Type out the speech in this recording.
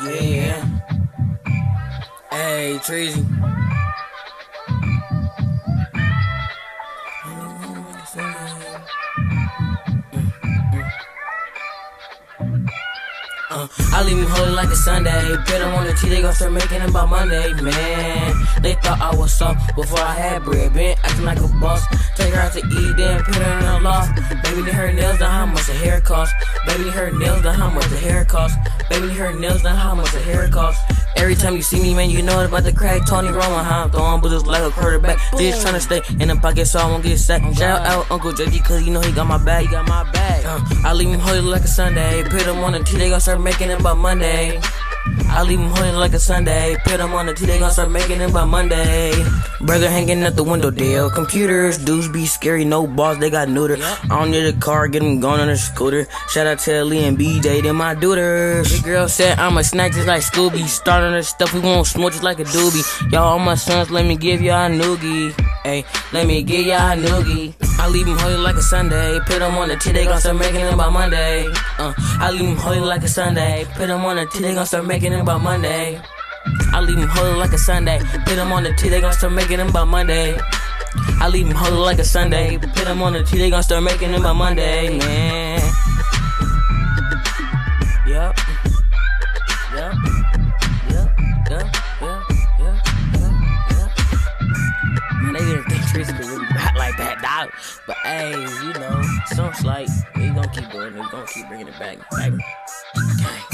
Yeah. Hey, Treasy. I leave him holy like a Sunday. Put him on the T, they gon' start making him by Monday, man. They thought I was soft before I had bread. Been acting like a boss. Take her out to eat, then put her in a loft. Baby need her nails, down how much the hair cost. Baby need her nails, down how much the hair cost. Baby need her nails, down how much the hair cost. Every time you see me, man, you know about the crack. Tony Roman, how I'm throwing bullets like a quarterback. Just tryna stay in the pocket so I won't get sacked. Shout out Uncle JG, cause you know he got my bag. I leave him holy like a Sunday. Put him on the T, they gon' start making him by Monday. I leave him holding like a Sunday. Put him on the T, they gon' start making him by Monday. Brother hanging out the window, Dale. Computers, dudes be scary, no balls, they got neuter. I don't need a car, get him going on a scooter. Shout out to Lee and BJ, they my duders. The girl said I'm a snack just like Scooby. Starting the stuff, we won't smoke just like a doobie. Y'all all my sons, let me give y'all a noogie. Hey, let me give y'all a noogie. I leave him holy like a Sunday. Put him on the T, they gon' start making him by Monday. I leave him holy like a Sunday. Put him on the T, they gon' start making him by Monday. I leave him holy like a Sunday. Put him on the T, they gon' start making him by Monday. I leave him holy like a Sunday. Put him on the T, they gon' start making him by Monday, man. Yup. Man, they didn't think Treasy could really rap like that, dog. But hey, you know, some slight. We gon' keep doing it. We gon' keep bringing it back. Okay.